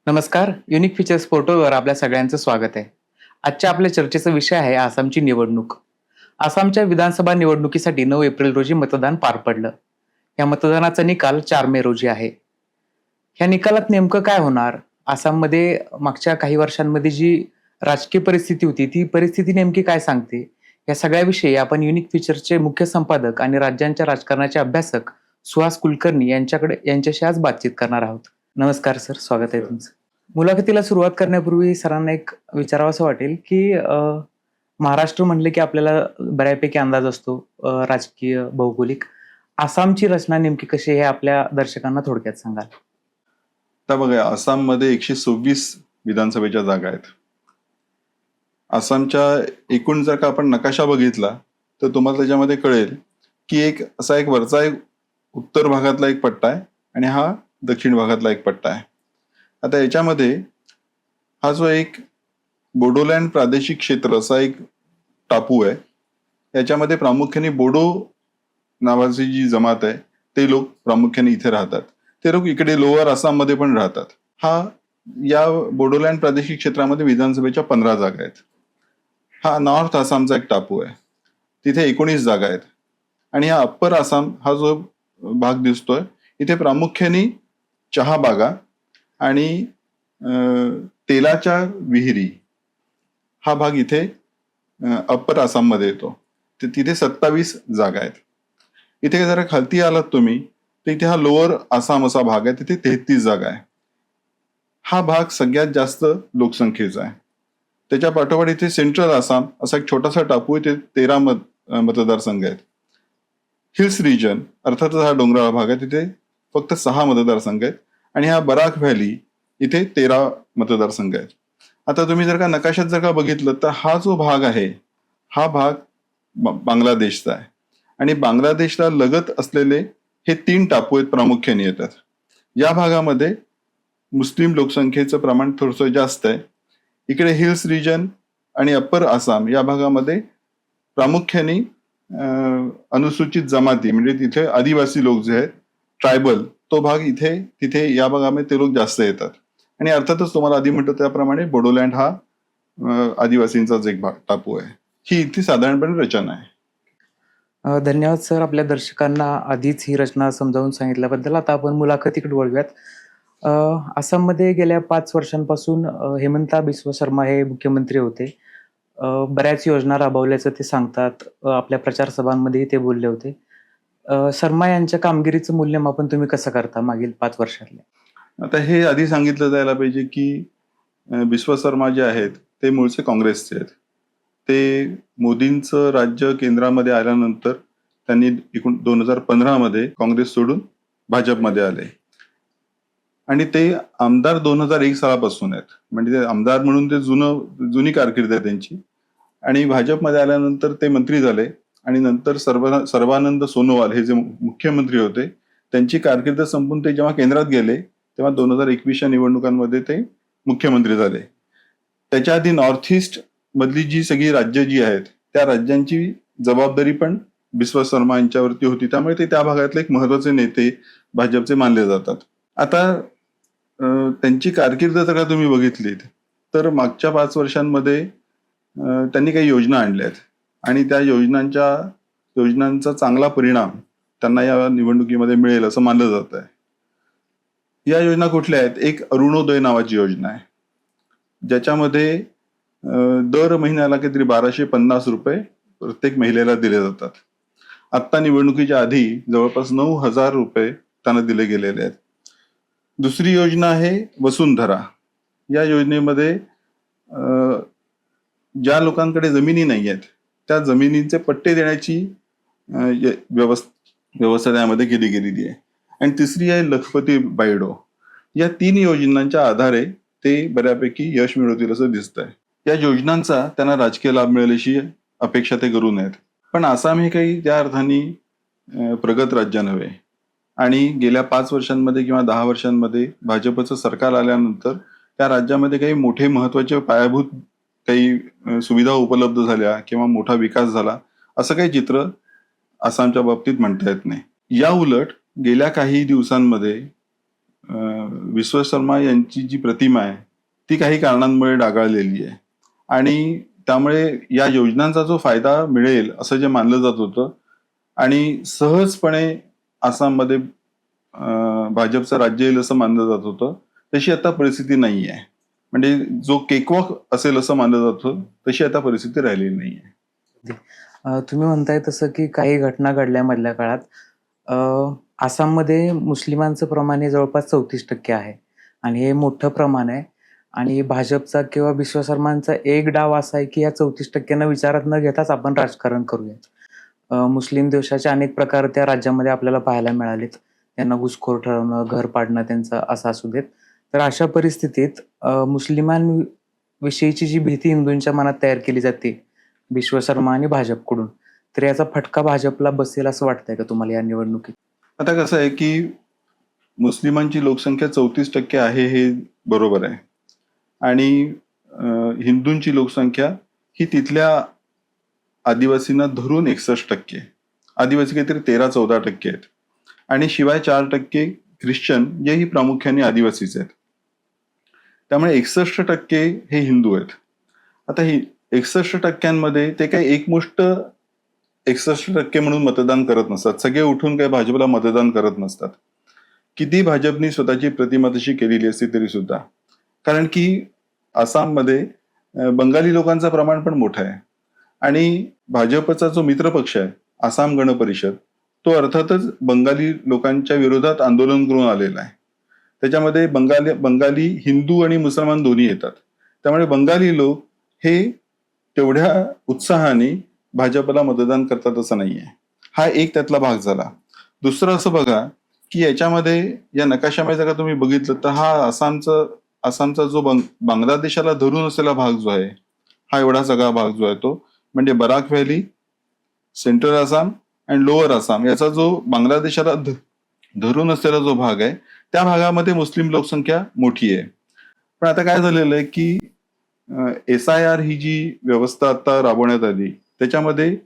नमस्कार. Unique features पोर्टलवर आपल्या सगळ्यांचं स्वागत आहे. आजच्या आपल्या चर्चेचा विषय आहे आसामची निवडणूक. आसामच्या विधानसभा निवडणुकीसाठी 9 एप्रिल रोजी मतदान पार पडलं. या मतदानाचा निकाल 4 मे रोजी आहे. ह्या निकालात नेमकं काय होणार? आसाममध्ये मागच्या काही वर्षांमध्ये जी राजकीय परिस्थिती होती, ती परिस्थिती नेमकी काय सांगते? या सगळ्याविषयी आपण युनिक फीचर्सचे मुख्य संपादक आणि राज्यांच्या राजकारणाचे अभ्यासक सुहास कुलकर्णी यांच्याशी आज बातचीत करणार आहोत. नमस्कार सर, स्वागत आहे तुमचं. मुलाखतीला सुरुवात करण्यापूर्वी सरांना एक विचारावंसं वाटेल, की महाराष्ट्र म्हणले की आपल्याला बऱ्यापैकी अंदाज असतो राजकीय, भौगोलिक. आसामची रचना नेमकी कशी आहे हे आपल्या दर्शकांना थोडक्यात सांगाल? आता बघा, आसाममध्ये 126 विधानसभेच्या जागा आहेत. आसामच्या एकूण जर का आपण नकाशा बघितला तर तुम्हाला त्याच्यामध्ये कळेल की एक वरचा एक उत्तर भागातला एक पट्टा आहे आणि हा दक्षिण भागातला एक पट्टा आहे. आता याच्यामध्ये हा जो एक बोडोलँड प्रादेशिक क्षेत्र असा एक टापू आहे. याच्यामध्ये प्रामुख्याने बोडो नावाची जी जमात आहे ते लोक प्रामुख्याने इथे राहतात. ते लोक इकडे लोअर आसाममध्ये पण राहतात. या बोडोलँड प्रादेशिक क्षेत्रामध्ये विधानसभेच्या 15 जागा आहेत. हा नॉर्थ आसामचा एक टापू आहे, तिथे 19 जागा आहेत. आणि हा अप्पर आसाम हा जो भाग दिसतोय इथे प्रामुख्याने चहा बागा आणि तेलाच्या विहिरी हा भाग इथे अप्पर आसाममध्ये येतो. तिथे 27 जागा आहेत. इथे जरा खालती आलात तुम्ही तर इथे हा लोअर आसाम असा भाग आहे, तिथे 33 जागा आहे. हा भाग सगळ्यात जास्त लोकसंख्येचा आहे. त्याच्या पाठोपाठ इथे सेंट्रल आसाम असा एक छोटासा टापू आहे, ते 13 मतदारसंघ आहेत. हिल्स रिजन अर्थातच हा डोंगराळ भाग आहे, तिथे फक्त 6 मतदारसंघ आहेत. आणि हा बराक व्हॅली इथे 13 मतदारसंघ आहेत. आता तुम्ही जर का नकाशात जर का बघितलं तर हा जो भाग आहे हा भाग बांगलादेशचा आहे. आणि बांगलादेशला लगत असलेले हे 3 टापू आहेत प्रामुख्याने येतात. या भागामध्ये मुस्लिम लोकसंख्येचं प्रमाण थोडंसं जास्त आहे. इकडे हिल्स रिजन आणि अप्पर आसाम या भागामध्ये प्रामुख्याने अनुसूचित जमाती म्हणजे तिथे आदिवासी लोक जे आहेत, ट्रायबल, तो भाग तिथे या भागामध्ये ते लोक जास्त येतात. आणि अर्थातच तुम्हाला आधी म्हटलं त्याप्रमाणे बोडोलँड हा आदिवासींचाच एक भाग टापू आहे. ही इथे साधारणपणे रचना आहे. धन्यवाद सर, आपल्या दर्शकांना आधीच ही रचना समजावून सांगितल्याबद्दल. आता आपण मुलाखतीकडे वळूयात. आसाममध्ये गेल्या 5 वर्षांपासून हेमंता बिस्वा शर्मा हे मुख्यमंत्री होते. बऱ्याच योजना राबवल्याचं ते सांगतात. आपल्या प्रचार सभांमध्येही ते बोलले होते. शर्मा यांच्या कामगिरीचं मूल्यमापन तुम्ही कसं करता मागील 5 वर्षातल्या? आता हे आधी सांगितलं जायला पाहिजे की बिस्वा शर्मा जे आहेत ते मूळचे काँग्रेसचे आहेत. ते मोदींचं राज्य केंद्रामध्ये आल्यानंतर त्यांनी 2015 मध्ये काँग्रेस सोडून भाजपमध्ये आले. आणि ते आमदार 2001 सालापासून आहेत. म्हणजे ते आमदार म्हणून ते जुनी कारकीर्द आहे त्यांची. आणि भाजपमध्ये आल्यानंतर ते मंत्री झाले. आणि नंतर सर्वानंद सोनोवाल हे जे मुख्यमंत्री होते त्यांची कारकीर्द संपून ते जेव्हा केंद्रात गेले तेव्हा 2021च्या निवडणुकांमध्ये ते मुख्यमंत्री झाले. त्याच्या आधी नॉर्थ ईस्ट मधली जी सगळी राज्य जी आहेत त्या राज्यांची जबाबदारी पण बिस्वा शर्मा यांच्यावरती होती. त्यामुळे ते त्या भागातले एक महत्वाचे नेते भाजपचे मानले जातात. आता त्यांची कारकीर्द जर का तुम्ही बघितलीत तर मागच्या 5 वर्षांमध्ये त्यांनी काही योजना आणल्या आहेत आणि त्या योजनांचा चांगला परिणाम त्यांना या निवडणुकीमध्ये मिळेल असं मानलं जात आहे. या योजना कुठल्या आहेत? एक अरुणोदय नावाची योजना आहे, ज्याच्यामध्ये दर महिन्याला काहीतरी 1250 रुपये प्रत्येक महिलेला दिले जातात. आत्ता निवडणुकीच्या आधी जवळपास 9000 रुपये त्यांना दिले गेलेले आहेत. दुसरी योजना आहे वसुंधरा. या योजनेमध्ये ज्या लोकांकडे जमिनी नाही आहेत त्या जमिनींचे पट्टे देण्याची व्यवस्था त्यामध्ये केली गेलेली आहे. आणि तिसरी आहे लखपती बायडो. या 3 योजनांच्या आधारे ते बऱ्यापैकी यश मिळवतील असं दिसतंय. या योजनांचा त्यांना राजकीय लाभ मिळेल अशी अपेक्षा ते करू नयेत. पण आसाम हे काही त्या अर्थाने प्रगत राज्य नव्हे. आणि गेल्या 5 वर्षांमध्ये किंवा 10 वर्षांमध्ये भाजपचं सरकार आल्यानंतर त्या राज्यामध्ये काही मोठे महत्वाचे पायाभूत काही सुविधा उपलब्ध झाल्या किंवा मोठा विकास झाला असं काही चित्र आसामच्या बाबतीत म्हणता येत नाही. या उलट गेल्या काही दिवसांमध्ये विश्वशर्मा यांची जी प्रतिमा आहे ती काही कारणांमुळे डागाळलेली आहे आणि त्यामुळे या योजनांचा जो फायदा मिळेल असं जे मानलं जात होतं आणि सहजपणे आसाममध्ये भाजपचं राज्य येईल असं मानलं जात होतं, तशी आता परिस्थिती नाही आहे. म्हणजे जो केकवॉक असेल असं मानलं जात होतं तशी आता परिस्थिती राहिलेली नाही आहे. तुम्ही म्हणताय तसं की काही घटना घडल्या मधल्या काळात. आसाममध्ये मुस्लिमांचं प्रमाण हे जवळपास 34% आहे आणि हे मोठं प्रमाण आहे आणि भाजपचा किंवा विश्वशर्मांचा एक डाव असा आहे की या 34% विचारात न घेताच आपण राजकारण करूयात. मुस्लिम देशाचे अनेक प्रकार त्या राज्यामध्ये आपल्याला पाहायला मिळालेत. त्यांना घुसखोर ठरवणं, घर पाडणं त्यांचं असं असू देत. तर अशा परिस्थितीत मुस्लिमांविषयीची जी भीती हिंदूंच्या मनात तयार केली जाते विश्वशर्मा आणि भाजपकडून, तर याचा फटका भाजपला बसेल असं वाटतंय का तुम्हाला या निवडणुकीत? आता कसं आहे की मुस्लिमांची लोकसंख्या 34% आहे हे बरोबर आहे आणि हिंदूंची लोकसंख्या ही तिथल्या आदिवासींना धरून 61%, आदिवासी काहीतरी 13-14% आहेत आणि शिवाय 4% ख्रिश्चन जेही प्रामुख्याने आदिवासीच आहेत. त्यामुळे 61% हे हिंदू आहेत. आता ही 61%मध्ये ते काही एकमुष्ट 61% म्हणून मतदान करत नसतात. सगळे उठून काही भाजपला मतदान करत नसतात. किती भाजपनी स्वतःची प्रतिमा तशी केलेली असते तरी सुद्धा. कारण की आसाममध्ये बंगाली लोकांचं प्रमाण पण मोठं आहे आणि भाजपचा जो मित्रपक्ष आहे आसाम गण परिषद, तो अर्थातच बंगाली लोकांच्या विरोधात आंदोलन करून आलेला आहे. त्याच्यामध्ये बंगाली हिंदू आणि मुसलमान दोन्ही येतात. त्यामुळे बंगाली लोक हे तेवढ्या उत्साहाने भाजपला मतदान करतात असं नाहीये. हा एक त्यातला भाग झाला. दुसरं असं बघा की याच्यामध्ये या नकाशामध्ये जर का तुम्ही बघितलं तर हा आसामचा जो बांगलादेशाला धरून असलेला भाग जो आहे, हा एवढा सगळा भाग जो आहे तो म्हणजे बराक व्हॅली, सेंट्रल आसाम आणि लोअर आसाम याचा जो बांगलादेशाला धरून असलेला जो भाग आहे त्या भागामध्ये मुस्लिम लोकसंख्या मोठी आहे. पण आता काय झालेलं आहे की SIR ही जी व्यवस्था आता राबवण्यात आली त्याच्यामध्ये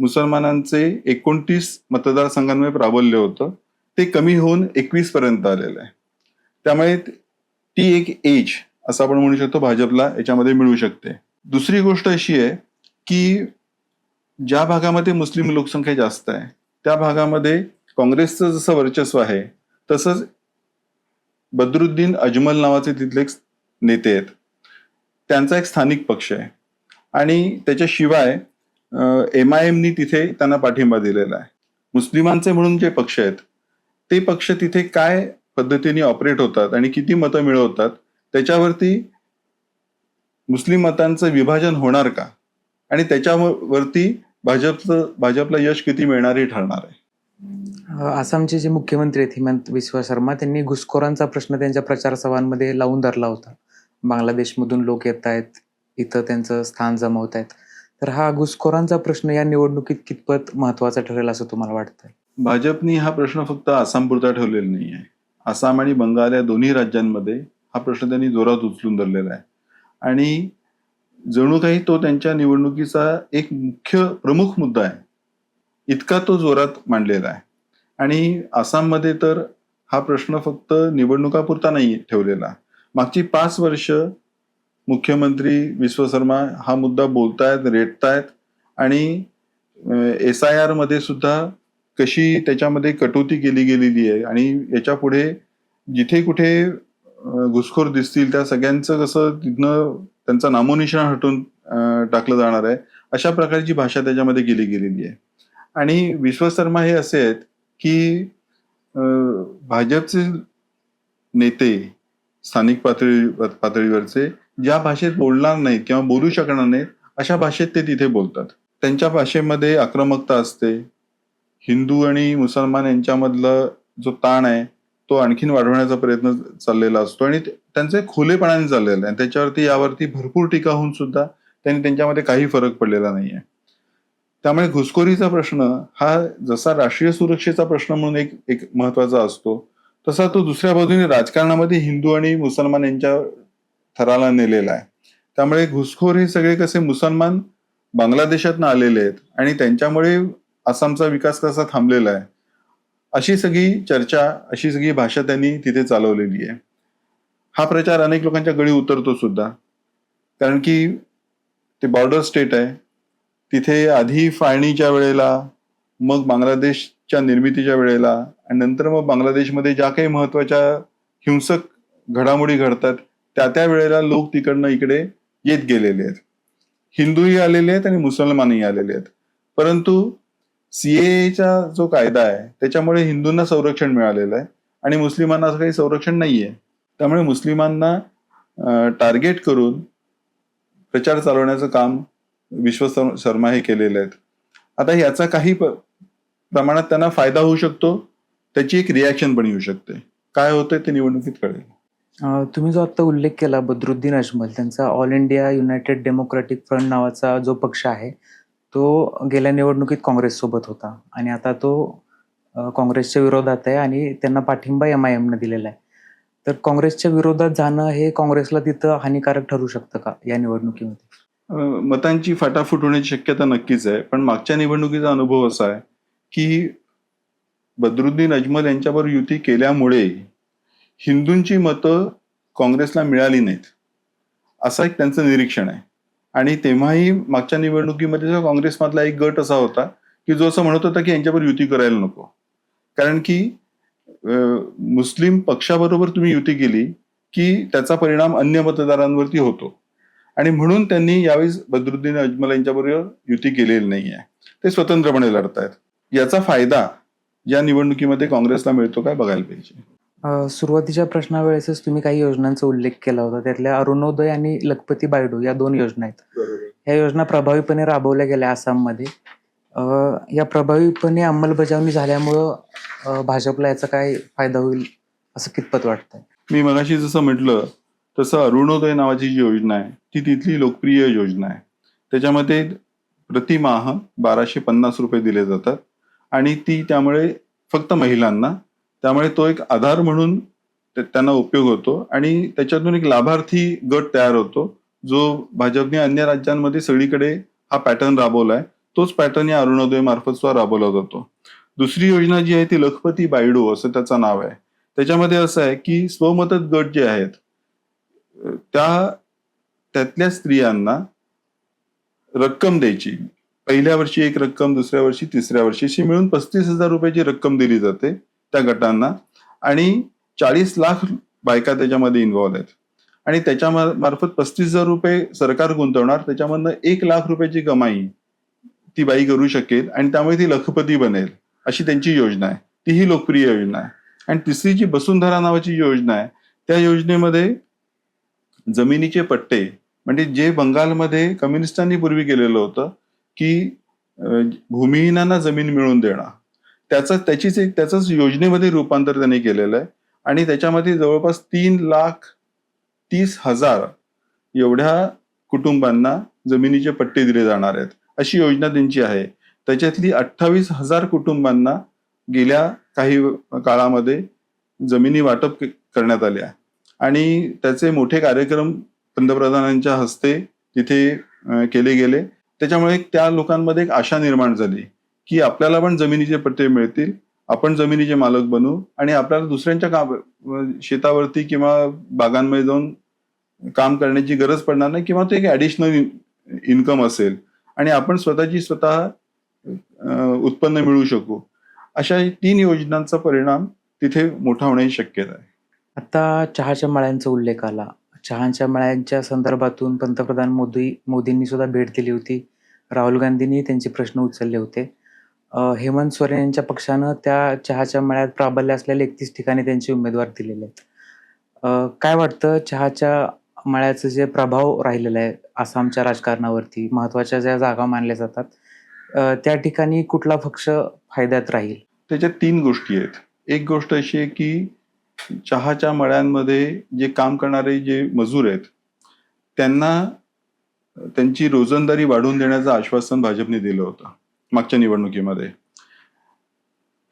मुसलमानांचे 29 मतदारसंघांमध्ये प्राबल्य होतं, ते कमी होऊन 21 पर्यंत आलेलं आहे. त्यामुळे ती एक एज असं आपण म्हणू शकतो भाजपला याच्यामध्ये मिळू शकते. दुसरी गोष्ट अशी आहे की ज्या भागामध्ये मुस्लिम लोकसंख्या जास्त आहे त्या भागामध्ये काँग्रेसचं जसं वर्चस्व आहे तसंच बद्रुद्दीन अजमल नावाचे तिथले एक नेते आहेत. त्यांचा एक स्थानिक पक्ष आहे आणि त्याच्याशिवाय MIMनी तिथे त्यांना पाठिंबा दिलेला आहे. मुस्लिमांचे म्हणून जे पक्ष आहेत ते पक्ष तिथे काय पद्धतीने ऑपरेट होतात आणि किती मतं मिळवतात त्याच्यावरती मुस्लिम मतांचं विभाजन होणार का आणि त्याच्यावरती भाजपला यश किती मिळणार हे ठरणार आहे. आसामचे जे मुख्यमंत्री आहेत हिमंत बिस्वा शर्मा, त्यांनी घुसखोरांचा प्रश्न त्यांच्या प्रचार सभांमध्ये लावून धरला होता. बांगलादेशमधून लोक येत आहेत, इथं त्यांचं स्थान जमवत आहेत. तर हा घुसखोरांचा प्रश्न या निवडणुकीत कितपत महत्वाचा ठरेल असं तुम्हाला वाटतंय? भाजपनी हा प्रश्न फक्त आसामपुरता ठेवलेला नाही आहे. आसाम आणि बंगाल या दोन्ही राज्यांमध्ये हा प्रश्न त्यांनी जोरात उचलून धरलेला आहे आणि जणू काही तो त्यांच्या निवडणुकीचा एक प्रमुख मुद्दा आहे, इतका तो जोरात मांडलेला आहे. आणि आसाममध्ये तर हा प्रश्न फक्त निवडणुकापुरता नाही ठेवलेला. मागची 5 वर्ष मुख्यमंत्री विश्वशर्मा हा मुद्दा बोलतायत, रेटतायत आणि SIR मध्ये सुद्धा कशी त्याच्यामध्ये कटोती केली गेलेली आहे आणि याच्या पुढे जिथे कुठे घुसखोर दिसतील त्या सगळ्यांचं कसं तिथनं त्यांचा नामोनिशाण हटवून टाकलं जाणार आहे, अशा प्रकारची भाषा त्याच्यामध्ये केली गेलेली आहे. आणि विश्वशर्मा हे असे आहेत की भाजपचे नेते स्थानिक पातळीवरचे ज्या भाषेत बोलणार नाहीत किंवा बोलू शकणार नाहीत अशा भाषेत ते तिथे बोलतात. त्यांच्या भाषेमध्ये आक्रमकता असते. हिंदू आणि मुसलमान यांच्यामधला जो ताण आहे तो आणखीन वाढवण्याचा प्रयत्न चाललेला असतो आणि त्यांचे खुलेपणाने चाललेलं आहे. त्याच्यावरती यावरती भरपूर टीका होऊन सुद्धा त्यांनी त्यांच्यामध्ये काही फरक पडलेला नाहीये. त्यामुळे घुसखोरीचा प्रश्न हा जसा राष्ट्रीय सुरक्षेचा प्रश्न म्हणून एक महत्वाचा असतो तसा तो दुसऱ्या बाजूने राजकारणामध्ये हिंदू आणि मुसलमान यांच्या थराला नेलेला आहे. त्यामुळे घुसखोर हे सगळे कसे मुसलमान बांगलादेशातनं आलेले आहेत आणि त्यांच्यामुळे आसामचा विकास कसा थांबलेला आहे अशी सगळी चर्चा, अशी सगळी भाषा त्यांनी तिथे चालवलेली आहे. हा प्रचार अनेक लोकांच्या गळी उतरतो सुद्धा, कारण की ते बॉर्डर स्टेट आहे. तिथे आधी फाळणीच्या वेळेला, मग बांगलादेशच्या निर्मितीच्या वेळेला आणि नंतर मग बांगलादेशमध्ये ज्या काही महत्वाच्या हिंसक घडामोडी घडतात त्या वेळेला लोक तिकडनं इकडे येत गेलेले आहेत. हिंदूही आलेले आहेत आणि मुसलमानही आलेले आहेत. परंतु सीएचा जो कायदा आहे त्याच्यामुळे हिंदूंना संरक्षण मिळालेलं आहे आणि मुस्लिमांना असं काही संरक्षण नाहीये. त्यामुळे मुस्लिमांना टार्गेट करून प्रचार चालवण्याचं काम विश्व शर्मा हे केलेलं आहे. आता याचा काही प्रमाणात त्यांना फायदा होऊ शकतो, त्याची एक रिॲक्शन पण येऊ शकते. काय होतंय ते निवडणुकीत कळेल. तुम्ही जो आता उल्लेख केला बद्रुद्दीन अजमल, त्यांचा all India United democratic front नावाचा जो पक्ष आहे तो गेल्या निवडणुकीत काँग्रेससोबत होता आणि आता तो काँग्रेसच्या विरोधात आहे आणि त्यांना पाठिंबा MIM दिलेला आहे. तर काँग्रेसच्या विरोधात जाणं हे काँग्रेसला तिथं हानिकारक ठरू शकतं का या निवडणुकीमध्ये? मतांची फाटाफूट होण्याची शक्यता नक्कीच आहे. पण मागच्या निवडणुकीचा अनुभव असा आहे की बद्रुद्दीन अजमल यांच्याबरोबर युती केल्यामुळे हिंदूंची मतं काँग्रेसला मिळाली नाहीत, असं एक त्यांचं निरीक्षण आहे. आणि तेव्हाही मागच्या निवडणुकीमध्ये काँग्रेसमधला एक गट असा होता की जो असं म्हणत होता की यांच्याबरोबर युती करायला नको, कारण की मुस्लिम पक्षाबरोबर तुम्ही युती केली की त्याचा परिणाम अन्य मतदारांवरती होतो आणि म्हणून त्यांनी यावेळी बद्रुद्दीन अजमल यांच्याबरोबर युती केलेली नाही आहे. ते स्वतंत्रपणे लढतायत. याचा फायदा या निवडणुकीमध्ये काँग्रेसला मिळतो काय बघायला पाहिजे. सुरुवातीच्या प्रश्नावेळेसच तुम्ही काही योजनांचा उल्लेख केला होता. त्यातल्या अरुणोदय आणि लखपती बायडू या 2 योजना आहेत. ह्या योजना प्रभावीपणे राबवल्या गेल्या आसाममध्ये. या प्रभावीपणे अंमलबजावणी झाल्यामुळं भाजपला याचा काय फायदा होईल असं कितपत वाटतंय? मी मगाशी जसं म्हटलं तसं अरुणोदय नावाची जी योजना आहे ती तिथली लोकप्रिय योजना आहे. त्याच्यामध्ये प्रतिमाह 1250 रुपये दिले जातात आणि ती त्यामुळे फक्त महिलांना, त्यामुळे तो एक आधार म्हणून त्यांना उपयोग होतो आणि त्याच्यातून एक लाभार्थी गट तयार होतो, जो भाजपने अन्य राज्यांमध्ये सगळीकडे हा पॅटर्न राबवलाय. तोच पॅटर्न या अरुणोदय मार्फत सुद्धा राबवला जातो. दुसरी योजना जी आहे ती लखपती बायडू असं त्याचं नाव आहे. त्याच्यामध्ये असं आहे की स्वमदत गट जे आहेत त्यातल्या स्त्रियांना रक्कम द्यायची. पहिल्या वर्षी एक रक्कम, दुसऱ्या वर्षी, तिसऱ्या वर्षी अशी मिळून 35,000 रुपयाची रक्कम दिली जाते त्या गटांना आणि 40 लाख बायका त्याच्यामध्ये इन्व्हॉल्व आहेत आणि त्याच्या मार्फत 35,000 रुपये सरकार गुंतवणार, त्याच्यामधनं 1 लाख रुपयाची कमाई ती बाई करू शकेल आणि त्यामुळे ती लखपती बनेल, अशी त्यांची योजना आहे. तीही लोकप्रिय योजना आहे. आणि तिसरी जी वसुंधरा नावाची योजना आहे त्या योजनेमध्ये जमिनीचे पट्टे, म्हणजे जे बंगालमध्ये कम्युनिस्टांनी पूर्वी केलेलं होतं की भूमिहीनांना जमीन मिळवून देणं, त्याचंच योजनेमध्ये रूपांतर त्यांनी केलेलं आहे आणि त्याच्यामध्ये जवळपास 3,30,000 एवढ्या कुटुंबांना जमिनीचे पट्टे दिले जाणार आहेत, अशी योजना त्यांची आहे. त्याच्यातली 28,000 कुटुंबांना गेल्या काही काळामध्ये जमिनी वाटप करण्यात आल्या आणि त्याचे मोठे कार्यक्रम पंतप्रधानांच्या हस्ते तिथे केले गेले. त्याच्यामुळे त्या लोकांमध्ये एक आशा निर्माण झाली की आपल्याला पण जमिनीचे पट्टे मिळतील, आपण जमिनीचे मालक बनू आणि आपल्याला दुसऱ्यांच्या शेतावरती किंवा बागांमध्ये जाऊन काम करण्याची गरज पडणार नाही किंवा ते एक ऍडिशनल इन्कम असेल आणि आपण स्वतः उत्पन्न मिळवू शकू. अशा 3 योजनांचा परिणाम तिथे मोठा होण्याची शक्यता आहे. आता चहाच्या मळ्यांचा उल्लेख आला. चहाच्या मळ्यांच्या संदर्भातून पंतप्रधान मोदींनी सुद्धा भेट दिली होती. राहुल गांधींनी त्यांचे प्रश्न उचलले होते. हेमंत सोरेन यांच्या पक्षानं त्या चहाच्या मळ्यात प्राबल्य असलेल्या 31 ठिकाणी त्यांचे उमेदवार दिलेले आहेत. काय वाटतं चहाच्या मळ्याचं जे प्रभाव राहिलेला आहे आसामच्या राजकारणावरती, महत्वाच्या ज्या जागा मानल्या जातात त्या ठिकाणी कुठला पक्ष फायद्यात राहील? त्याच्यात 3 गोष्टी आहेत. एक गोष्ट अशी आहे की चहाच्या मळ्यांमध्ये जे काम करणारे जे मजूर आहेत त्यांना त्यांची रोजंदारी वाढवून देण्याचं आश्वासन भाजपने दिलं होतं मागच्या निवडणुकीमध्ये.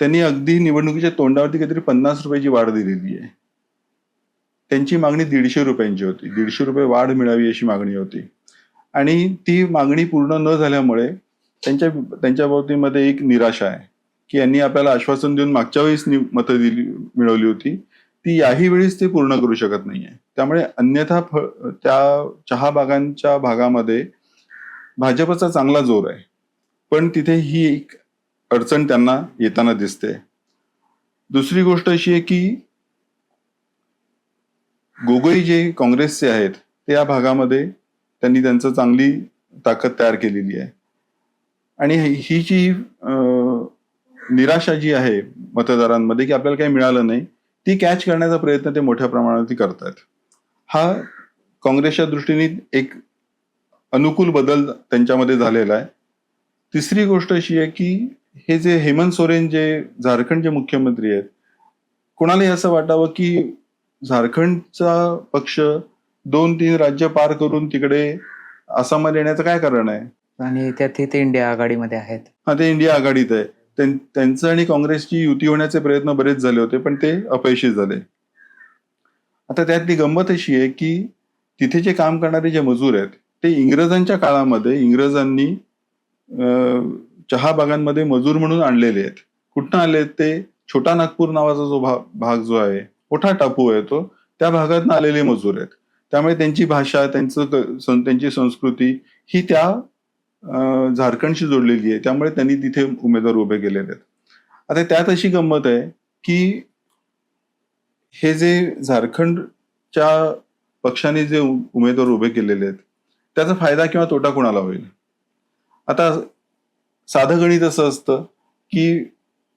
त्यांनी अगदी निवडणुकीच्या तोंडावरती काहीतरी 50 रुपयाची वाढ दिलेली आहे. त्यांची मागणी 150 रुपयांची होती. 150 रुपये वाढ मिळावी अशी मागणी होती आणि ती मागणी पूर्ण न झाल्यामुळे त्यांच्या बाबतीमध्ये एक निराशा आहे की यांनी आपल्याला आश्वासन देऊन मागच्या वेळेस मतं मिळवली होती, ती याही वेळेस ते पूर्ण करू शकत नाहीये. त्यामुळे अन्यथा त्या चहा बागांच्या भागामध्ये भाजपचा चांगला जोर आहे, पण तिथे ही एक अडचण त्यांना येताना दिसते. दुसरी गोष्ट अशी आहे की गोगोई जे काँग्रेसचे आहेत ते या भागामध्ये त्यांनी त्यांचं चांगली ताकद तयार केलेली आहे. आणि ही जी निराशा जी आहे मतदारांमध्ये की आपल्याला काही मिळालं नाही, ती कॅच करण्याचा प्रयत्न ते मोठ्या प्रमाणात करतायत. हा काँग्रेसच्या दृष्टीने एक अनुकूल बदल त्यांच्यामध्ये झालेला आहे. तिसरी गोष्ट अशी आहे की हे जे हेमंत सोरेन जे झारखंडचे मुख्यमंत्री आहेत, कोणालाही असं वाटावं की झारखंडचा पक्ष 2-3 राज्य पार करून तिकडे आसाममध्ये येण्याचं काय कारण आहे? आणि त्यातही ते इंडिया आघाडीमध्ये आहेत. हा, ते इंडिया आघाडीत आहे. त्यांचं आणि काँग्रेसची युती होण्याचे प्रयत्न बरेच झाले होते, पण ते अपयशी झाले. आता त्यातली गंमत अशी आहे की तिथे जे काम करणारे जे मजूर आहेत ते इंग्रजांच्या काळामध्ये इंग्रजांनी चहा बागांमध्ये मजूर म्हणून आणलेले आहेत. कुठनं आले ते? छोटा नागपूर नावाचा जो भाग जो आहे, मोठा टापू आहे तो, त्या भागातून आलेले मजूर आहेत. त्यामुळे त्यांची भाषा, त्यांची संस्कृती ही त्या झारखंडशी जोडलेली आहे. त्यामुळे त्यांनी तिथे उमेदवार उभे केलेले आहेत. आता त्यात अशी गंमत आहे की हे जे झारखंडच्या पक्षाने जे उमेदवार उभे केलेले आहेत त्याचा फायदा किंवा तोटा कोणाला होईल? आता साधं गणित असं असतं की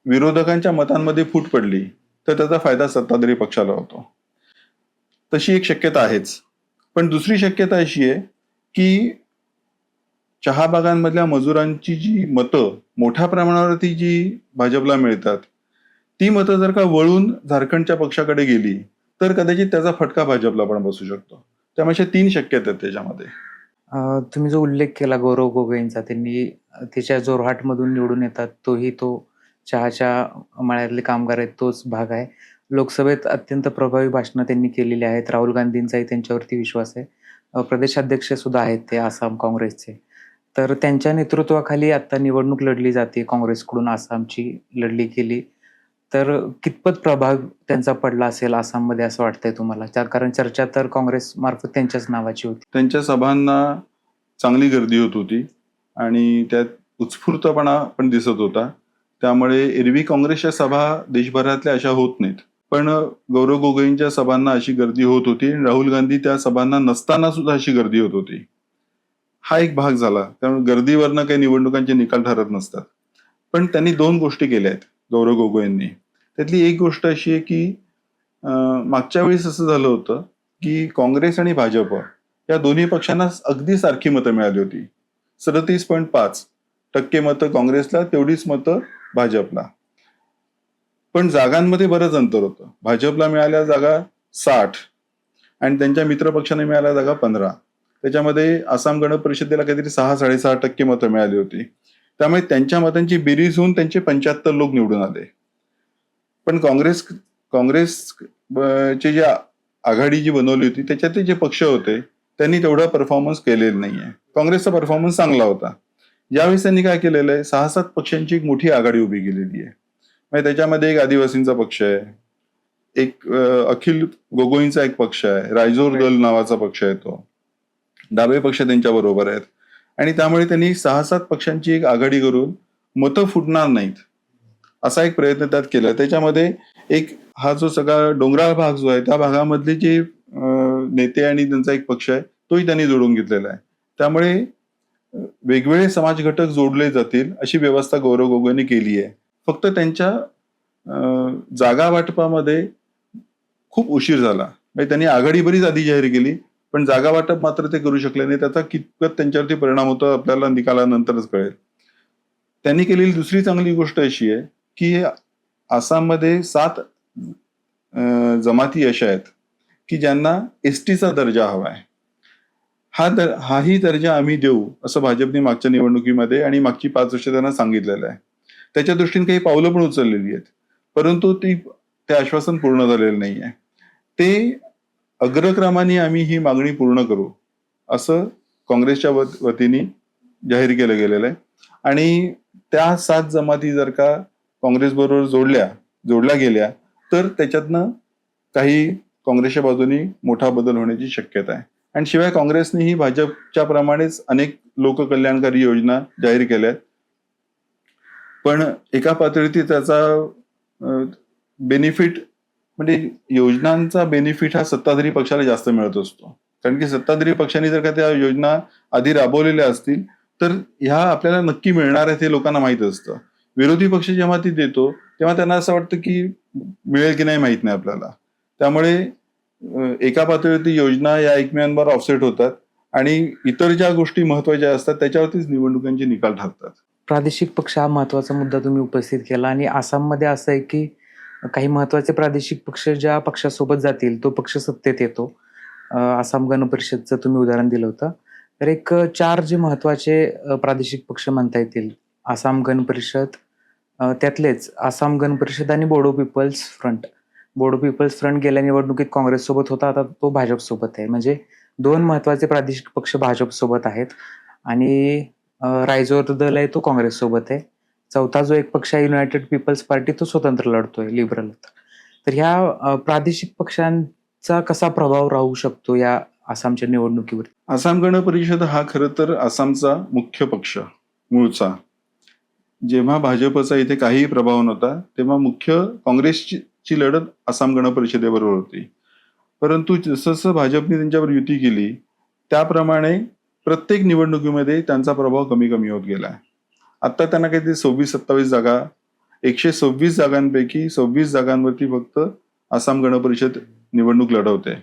विरोधकांच्या मतांमध्ये फूट पडली तर त्याचा फायदा सत्ताधारी पक्षाला होतो. तशी एक शक्यता आहेच. पण दुसरी शक्यता अशी आहे की चहा बागांमधल्या मजुरांची जी मतं मोठ्या प्रमाणावरती जी भाजपला मिळतात, ती मतं जर का वळून झारखंडच्या पक्षाकडे गेली तर कदाचित त्याचा फटका भाजपला पण बसू शकतो. त्यामुळे 3 शक्यता आहेत त्याच्यामध्ये. तुम्ही जो उल्लेख केला गौरव गोगोईंचा, त्यांनी तिच्या जोरहाटमधून निवडून येतात. तो चहाच्या मळ्यातले कामगार आहेत, तोच भाग आहे. लोकसभेत अत्यंत प्रभावी भाषणं त्यांनी केलेली आहेत. राहुल गांधींचाही त्यांच्यावरती विश्वास आहे. प्रदेशाध्यक्ष सुद्धा आहेत ते आसाम काँग्रेसचे. तर त्यांच्या नेतृत्वाखाली आता निवडणूक लढली जाते. काँग्रेसकडून आसामची लढली गेली. तर कितपत प्रभाव त्यांचा पडला असेल आसाममध्ये असं वाटतंय तुम्हाला? कारण चर्चा तर काँग्रेस मार्फत त्यांच्याच नावाची होती. त्यांच्या सभांना चांगली गर्दी होत होती आणि त्यात उत्स्फूर्तपणा पण दिसत होता. त्यामुळे एरवी काँग्रेसच्या सभा देशभरातल्या अशा होत नाहीत. पण गौरव गोगोईंच्या सभांना अशी गर्दी होत होती आणि राहुल गांधी त्या सभांना नसताना सुद्धा अशी गर्दी होत होती. हा एक भाग झाला. कारण गर्दीवरनं काही निवडणुकांचे निकाल ठरत नसतात. पण त्यांनी 2 गोष्टी केल्या आहेत गौरव गोगोईंनी. त्यातली एक गोष्ट अशी आहे की मागच्या वेळेस असं झालं होतं की काँग्रेस आणि भाजप या दोन्ही पक्षांना अगदी सारखी मतं मिळाली होती. 37.5% मतं काँग्रेसला, तेवढीच मतं भाजपला. पण जागांमध्ये बरंच अंतर होतं. भाजपला मिळाल्या जागा 60 आणि त्यांच्या मित्रपक्षाने मिळाल्या जागा 15. त्याच्यामध्ये आसाम गण परिषदेला काहीतरी 6-6.5% मतं मिळाली होती. त्यामुळे त्यांच्या मतांची बेरीज होऊन त्यांचे 75 लोक निवडून आले. पण काँग्रेसची जी आघाडी जी बनवली होती त्याच्यातले जे पक्ष होते त्यांनी तेवढा परफॉर्मन्स केलेला नाहीये. काँग्रेसचा परफॉर्मन्स चांगला होता. यावेळेस त्यांनी काय केलेलं आहे, 6-7 पक्षांची एक मोठी आघाडी उभी केलेली आहे. म्हणजे त्याच्यामध्ये एक आदिवासींचा पक्ष आहे, एक अखिल गोगोईंचा एक पक्ष आहे, रायजोर दल नावाचा पक्ष आहे, तो डावे पक्ष त्यांच्या बरोबर आहेत. आणि त्यामुळे त्यांनी 6-7 पक्षांची एक आघाडी करून मतं फुटणार नाहीत असा एक प्रयत्न त्यात केला. त्याच्यामध्ये एक हा जो सगळा डोंगराळ भाग जो आहे त्या भागामधले जे नेते आणि त्यांचा एक पक्ष आहे तोही त्यांनी जोडून घेतलेला आहे. त्यामुळे वेगवेगळे समाज घटक जोडले जातील अशी व्यवस्था गौरव गोगोईंनी केली आहे. फक्त त्यांच्या जागा वाटपामध्ये खूप उशीर झाला. म्हणजे त्यांनी आघाडी बरीच आधी जाहीर केली पण जागा वाटप मात्र ते करू शकले नाही. त्याचा कितपत त्यांच्यावरती परिणाम होतो आपल्याला निकालानंतरच कळेल. त्यांनी केलेली दुसरी चांगली गोष्ट अशी आहे की आसाममध्ये 7 जमाती अशा आहेत की ज्यांना एसटीचा दर्जा हवा आहे. हाही दर्जा आम्ही देऊ असं भाजपने मागच्या निवडणुकीमध्ये आणि मागची 5 वर्ष त्यांना सांगितलेलं आहे. त्याच्या दृष्टीने काही पावलं पण उचललेली आहेत, परंतु ते आश्वासन पूर्ण झालेलं नाहीये. ते अग्रक्रमाने आम्ही ही मागणी पूर्ण करू असं काँग्रेसच्या वतीने जाहीर केलं गेलेलं आहे. आणि त्या 7 जमाती जर का काँग्रेसबरोबर जोडल्या गेल्या तर त्याच्यातनं काही काँग्रेसच्या बाजूनी मोठा बदल होण्याची शक्यता आहे. आणि शिवाय काँग्रेसनेही भाजपच्या प्रमाणेच अनेक लोककल्याणकारी योजना जाहीर केल्यात. पण एका पातळीवरती त्याचा बेनिफिट म्हणजे योजनांचा बेनिफिट हा सत्ताधारी पक्षाला जास्त मिळत असतो. कारण की सत्ताधारी पक्षांनी जर का त्या योजना आधी राबवलेल्या असतील तर ह्या आपल्याला नक्की मिळणार आहेत हे लोकांना माहित असतं. विरोधी पक्ष जेव्हा ती देतो तेव्हा त्यांना असं वाटतं की मिळेल की नाही माहित नाही आपल्याला. त्यामुळे एका पातळीवरती योजना या एकमेकांवर ऑफसेट होतात आणि इतर ज्या गोष्टी महत्वाच्या असतात त्याच्यावरतीच निवडणुकांचे निकाल ठरतात. प्रादेशिक पक्ष हा महत्त्वाचा मुद्दा तुम्ही उपस्थित केला आणि आसाममध्ये असं आहे की काही महत्त्वाचे प्रादेशिक पक्ष ज्या पक्षासोबत जातील तो पक्ष सत्तेत येतो. आसाम गण परिषदचं तुम्ही उदाहरण दिलं होतं. तर एक 4 जे महत्त्वाचे प्रादेशिक पक्ष म्हणता येतील. आसाम गण परिषद, त्यातलेच आसाम गण परिषद आणि Bodo people's front. Bodo people's front गेल्या निवडणुकीत काँग्रेससोबत होता, आता तो भाजपसोबत आहे. म्हणजे 2 महत्त्वाचे प्रादेशिक पक्ष भाजपसोबत आहेत आणि रायजोर दल आहे तो काँग्रेससोबत आहे. चौथा जो एक पक्ष आहे युनायटेड पीपल्स पार्टी तो स्वतंत्र लढतोय, लिबरल. तर ह्या प्रादेशिक पक्षांचा कसा प्रभाव राहू शकतो या आसामच्या निवडणुकीवर? आसाम गण परिषद हा खरं तर आसामचा मुख्य पक्ष मूळचा. जेव्हा भाजपचा इथे काहीही प्रभाव नव्हता तेव्हा मुख्य काँग्रेसची लढत आसाम गण परिषदेबरोबर होती. परंतु जसं भाजपने त्यांच्यावर युती केली त्याप्रमाणे प्रत्येक निवडणुकीमध्ये त्यांचा प्रभाव कमी कमी होत गेला. आता त्यांना काहीतरी 26-27 जागा, 126 जागांपैकी 26 जागांवरती फक्त आसाम गण परिषद निवडणूक लढवते.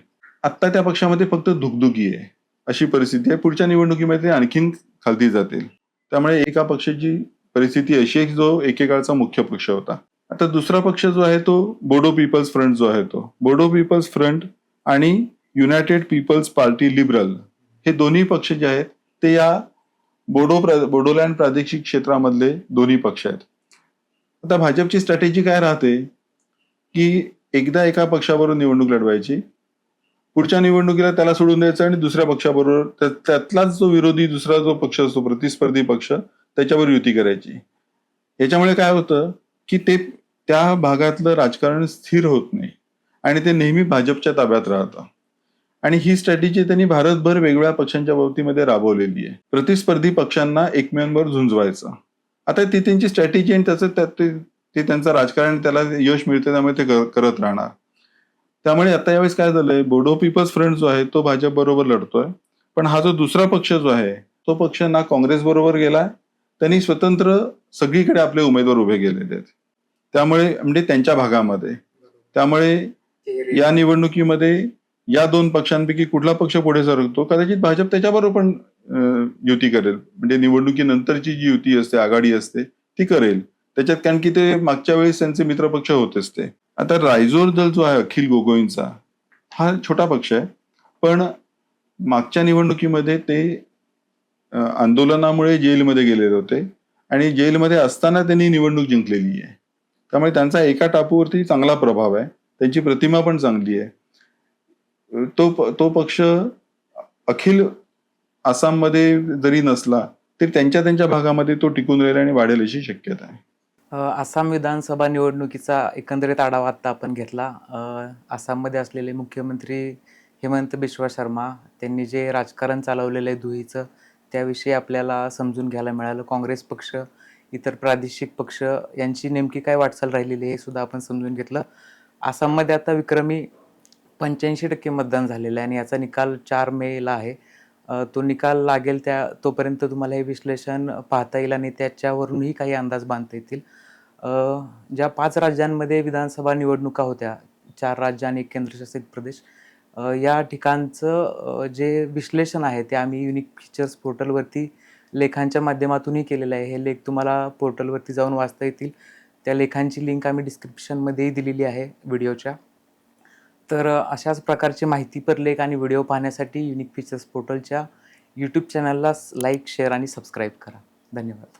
आता त्या पक्षामध्ये फक्त धुकधुकी आहे अशी परिस्थिती आहे. पुढच्या निवडणुकीमध्ये आणखीन खालती जातील. त्यामुळे एका पक्षाची परिस्थिती अशी आहे जो एकेकाळचा मुख्य पक्ष होता. आता दुसरा पक्ष जो आहे तो बोडो पीपल्स फ्रंट जो आहे तो बोडो पीपल्स फ्रंट आणि युनायटेड पीपल्स पार्टी लिबरल हे दोन्ही पक्ष जे आहेत ते या बोडोलँड प्रादेशिक क्षेत्रामधले दोन्ही पक्ष आहेत. आता भाजपची स्ट्रॅटेजी काय राहते की एकदा एका पक्षाबरोबर निवडणूक लढवायची, पुढच्या निवडणुकीला त्याला सोडून द्यायचं आणि दुसऱ्या पक्षाबरोबर त्यातलाच जो विरोधी दुसरा जो पक्ष असतो प्रतिस्पर्धी पक्ष त्याच्यावर युती करायची. याच्यामुळे काय होतं की ते त्या भागातलं राजकारण स्थिर होत नाही आणि ते नेहमी भाजपच्या ताब्यात राहतं. आणि ही स्ट्रॅटेजी त्यांनी भारतभर वेगवेगळ्या पक्षांच्या बाबतीमध्ये राबवलेली आहे. प्रतिस्पर्धी पक्षांना एकमेकांवर झुंजवायचं. आता ती त्यांची स्ट्रॅटेजी आणि ते त्यांचं राजकारण त्याला यश मिळते त्यामुळे ते करत राहणार. त्यामुळे आता यावेळेस काय झालंय, बोडो पीपल्स फ्रंट जो आहे तो भाजप बरोबर लढतोय. पण हा जो दुसरा पक्ष जो आहे तो पक्ष ना काँग्रेस बरोबर गेलाय, त्यांनी स्वतंत्र सगळीकडे आपले उमेदवार उभे केलेले आहेत. त्यामुळे म्हणजे त्यांच्या भागामध्ये. त्यामुळे या निवडणुकीमध्ये या 2 पक्षांपैकी कुठला पक्ष पुढे सरकतो, कदाचित भाजप त्याच्याबरोबर पण युती करेल. म्हणजे निवडणुकीनंतरची जी युती असते, आघाडी असते ती करेल त्याच्यात. कारण की ते मागच्या वेळेस त्यांचे मित्रपक्ष होतेच ते. आता रायजोर दल जो आहे अखिल गोगोईंचा हा छोटा पक्ष आहे, पण मागच्या निवडणुकीमध्ये ते आंदोलनामुळे जेलमध्ये गेलेले होते आणि जेलमध्ये असताना त्यांनी निवडणूक जिंकलेली आहे. त्यामुळे त्यांचा एका टापूवरती चांगला प्रभाव आहे, त्यांची प्रतिमा पण चांगली आहे. तो पक्ष अखिल आसाममध्ये जरी नसला तरी त्यांच्या भागामध्ये तो टिकून राहील आणि वाढेल अशी शक्यता आहे. आसाम विधानसभा निवडणुकीचा एकंदरीत आढावा आता आपण घेतला. आसाममध्ये असलेले मुख्यमंत्री हेमंत बिश्वा शर्मा त्यांनी जे राजकारण चालवलेलं आहे धुळीचं त्याविषयी आपल्याला समजून घ्यायला मिळालं. काँग्रेस पक्ष, इतर प्रादेशिक पक्ष यांची नेमकी काय वाटचाल राहिलेली आहे हे सुद्धा आपण समजून घेतलं. आसाममध्ये आता विक्रमी 85% मतदान झालेलं आहे आणि याचा निकाल 4 मेला आहे. तो निकाल लागेल तोपर्यंत तुम्हाला हे विश्लेषण पाहता येईल आणि त्याच्यावरूनही काही अंदाज बांधता येतील. ज्या 5 राज्यांमध्ये विधानसभा निवडणुका होत्या, 4 राज्य आणि 1 केंद्रशासित प्रदेश, या ठिकाणचं जे विश्लेषण आहे ते आम्ही युनिक फीचर्स पोर्टलवरती लेखांच्या माध्यमातूनही केलेलं आहे. हे लेख तुम्हाला पोर्टलवरती जाऊन वाचता येतील. त्या लेखांची लिंक आम्ही डिस्क्रिप्शनमध्येही दिलेली आहे व्हिडिओच्या. तर अशाच प्रकारचे माहितीपर लेख आणि व्हिडिओ पाहण्यासाठी युनिक फीचर्स पोर्टलच्या यूट्यूब चॅनलला लाईक, शेअर आणि सबस्क्राईब करा. धन्यवाद.